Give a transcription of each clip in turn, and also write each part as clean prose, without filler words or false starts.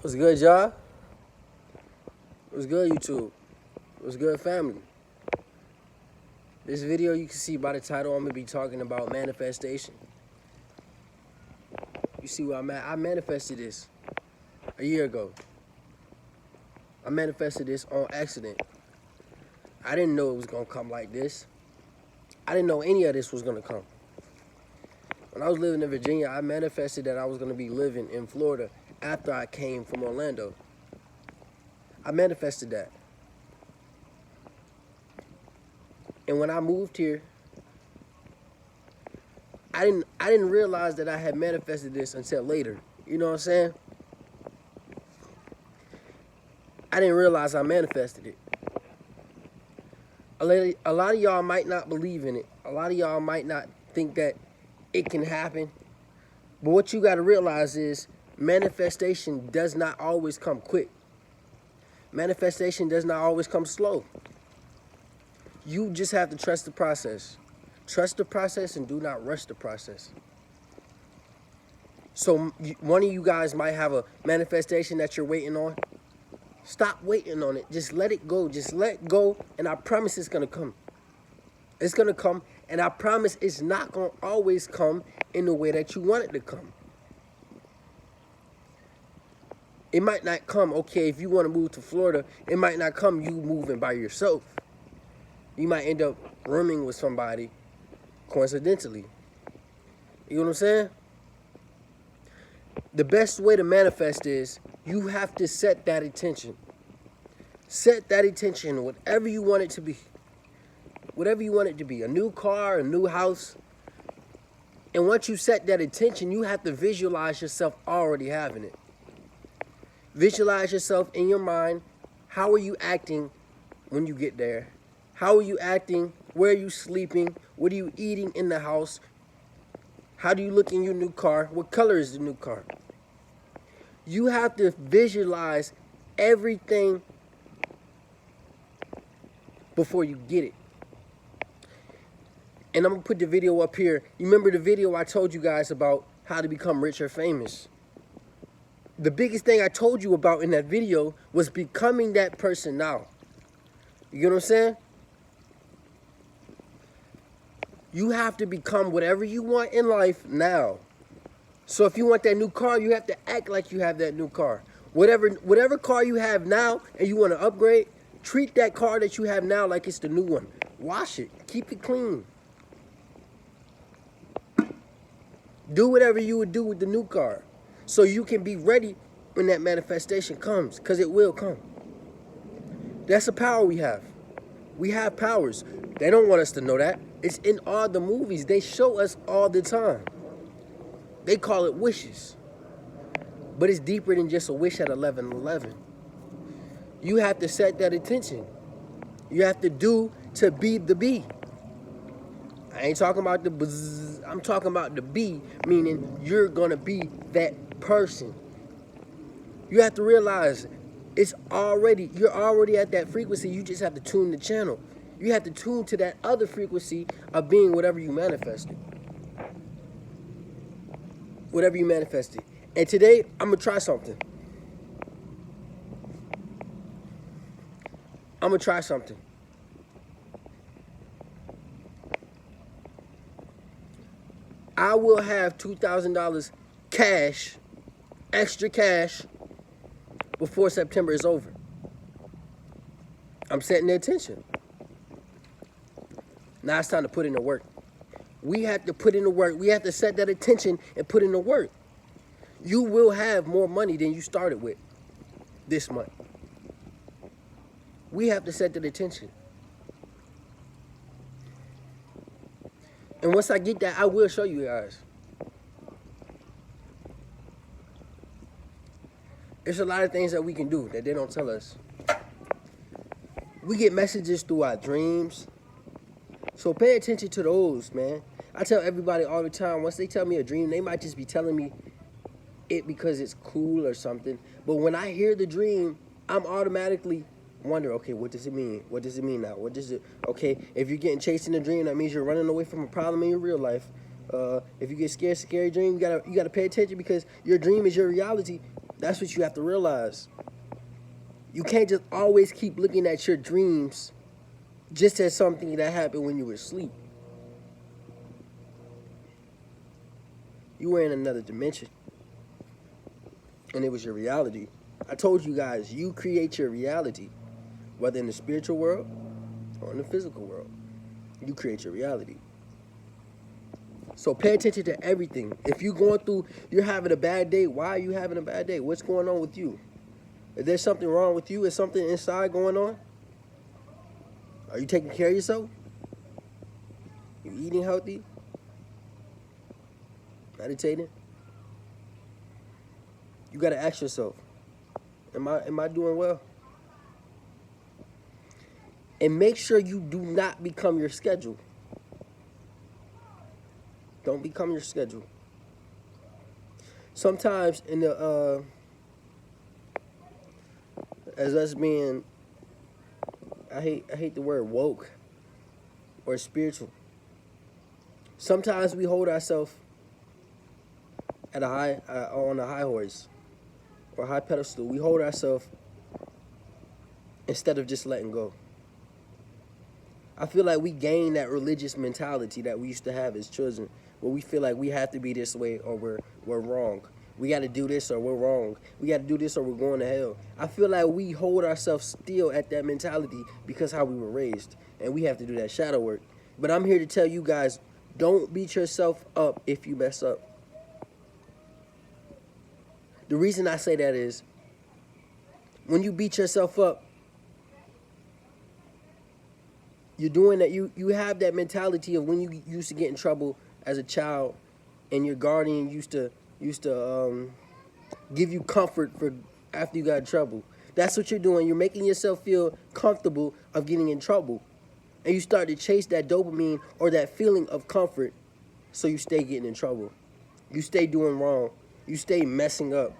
What's good, y'all? What's good, YouTube? What's good, family? This video, you can see by the title, I'm going to be talking about manifestation. You see where I'm at? I manifested this a year ago. I manifested this on accident. I didn't know it was going to come like this. I didn't know any of this was going to come. When I was living in Virginia, I manifested that I was going to be living in Florida after I came from Orlando. I manifested that. And when I moved here, I didn't realize that I had manifested this until later. You know what I'm saying? I didn't realize I manifested it. A lot of y'all might not believe in it. A lot of y'all might not think that it can happen. But what you got to realize is manifestation does not always come quick. Manifestation does not always come slow. You just have to trust the process. Trust the process and do not rush the process. So one of you guys might have a manifestation that you're waiting on. Stop waiting on it. Just let it go. Just let go, and I promise it's going to come. It's going to come, and I promise it's not going to always come in the way that you want it to come. It might not come, okay, if you want to move to Florida, it might not come you moving by yourself. You might end up rooming with somebody coincidentally. You know what I'm saying? The best way to manifest is you have to set that intention. Set that intention, whatever you want it to be. Whatever you want it to be. A new car, a new house. And once you set that intention, you have to visualize yourself already having it. Visualize yourself in your mind. How are you acting when you get there? How are you acting? Where are you sleeping? What are you eating in the house? How do you look in your new car? What color is the new car? You have to visualize everything before you get it. And I'm going to put the video up here. You remember the video I told you guys about how to become rich or famous? The biggest thing I told you about in that video was becoming that person now. You get what I'm saying? You have to become whatever you want in life now. So if you want that new car, you have to act like you have that new car. Whatever car you have now and you want to upgrade, treat that car that you have now like it's the new one. Wash it. Keep it clean. Do whatever you would do with the new car so you can be ready when that manifestation comes, because it will come. That's the power we have. We have powers. They don't want us to know that. It's in all the movies. They show us all the time. They call it wishes. But it's deeper than just a wish at 11:11. You have to set that intention. You have to do to be the bee. I ain't talking about the buzz. I'm talking about the bee, meaning you're going to be that person. You have to realize you're already at that frequency. You just have to tune the channel. You have to tune to that other frequency of being whatever you manifested. Whatever you manifested. And today, I'm going to try something. I'm going to try something. I will have $2,000 cash, extra cash, before September is over. I'm setting the intention. Now it's time to put in the work. We have to put in the work. We have to set that intention and put in the work. You will have more money than you started with this month. We have to set that intention. And once I get that, I will show you guys. There's a lot of things that we can do that they don't tell us. We get messages through our dreams. So pay attention to those, man. I tell everybody all the time, once they tell me a dream, they might just be telling me it because it's cool or something. But when I hear the dream, I'm automatically wonder, okay, what does it mean? What does it mean now? What does it, okay, if you're getting chased in a dream, that means you're running away from a problem in your real life. If you get scared, scary dream, you gotta pay attention, because your dream is your reality. That's what you have to realize. You can't just always keep looking at your dreams just as something that happened when you were asleep. You were in another dimension, and it was your reality. I told you guys, you create your reality, whether in the spiritual world or in the physical world. You create your reality. So pay attention to everything. If you're having a bad day, why are you having a bad day? What's going on with you? Is there something wrong with you? Is something inside going on? Are you taking care of yourself? You eating healthy? Meditating? You got to ask yourself, am I doing well? And make sure you do not become your schedule. Don't become your schedule. Sometimes in the as us being, I hate the word woke or spiritual. Sometimes we hold ourselves at on a high horse or a high pedestal. We hold ourselves instead of just letting go. I feel like we gained that religious mentality that we used to have as children, where we feel like we have to be this way or we're wrong. We got to do this or we're wrong. We got to do this or we're going to hell. I feel like we hold ourselves still at that mentality because how we were raised, and we have to do that shadow work. But I'm here to tell you guys, don't beat yourself up if you mess up. The reason I say that is, when you beat yourself up, you're doing that. You have that mentality of when you used to get in trouble as a child, and your guardian used to give you comfort for after you got in trouble. That's what you're doing. You're making yourself feel comfortable of getting in trouble, and you start to chase that dopamine or that feeling of comfort, so you stay getting in trouble. You stay doing wrong. You stay messing up.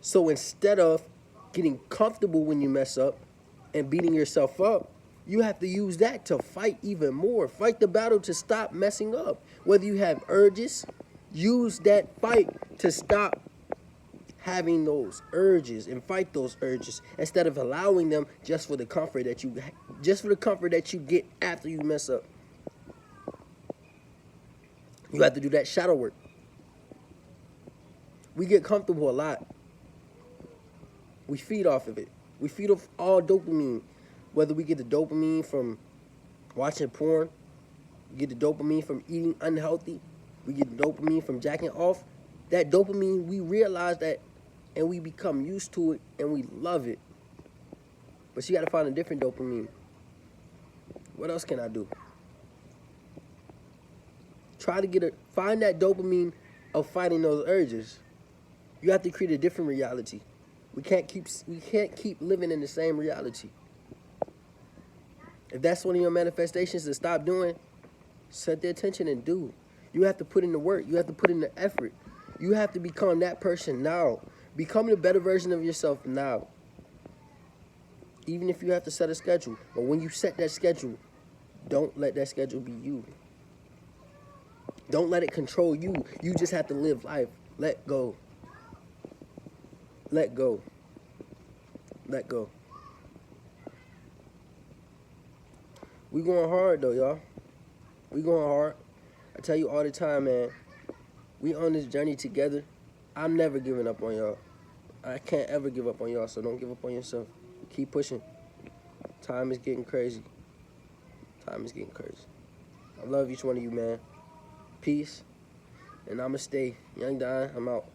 So instead of getting comfortable when you mess up and beating yourself up, you have to use that to fight even more. Fight the battle to stop messing up. Whether you have urges, use that fight to stop having those urges and fight those urges instead of allowing them just for the comfort that you get after you mess up. You have to do that shadow work. We get comfortable a lot. We feed off of it. We feed off all dopamine. Whether we get the dopamine from watching porn, we get the dopamine from eating unhealthy, we get the dopamine from jacking off. That dopamine, we realize that and we become used to it and we love it. But you got to find a different dopamine. What else can I do? Try to find that dopamine of fighting those urges. You have to create a different reality. We can't keep living in the same reality. If that's one of your manifestations to stop doing, set the attention and do. You have to put in the work. You have to put in the effort. You have to become that person now. Become the better version of yourself now. Even if you have to set a schedule. But when you set that schedule, don't let that schedule be you. Don't let it control you. You just have to live life. Let go. Let go. Let go. We going hard though, y'all. We going hard. I tell you all the time, man. We on this journey together. I'm never giving up on y'all. I can't ever give up on y'all, so don't give up on yourself. Keep pushing. Time is getting crazy. Time is getting crazy. I love each one of you, man. Peace. And I'ma stay. Young Don, I'm out.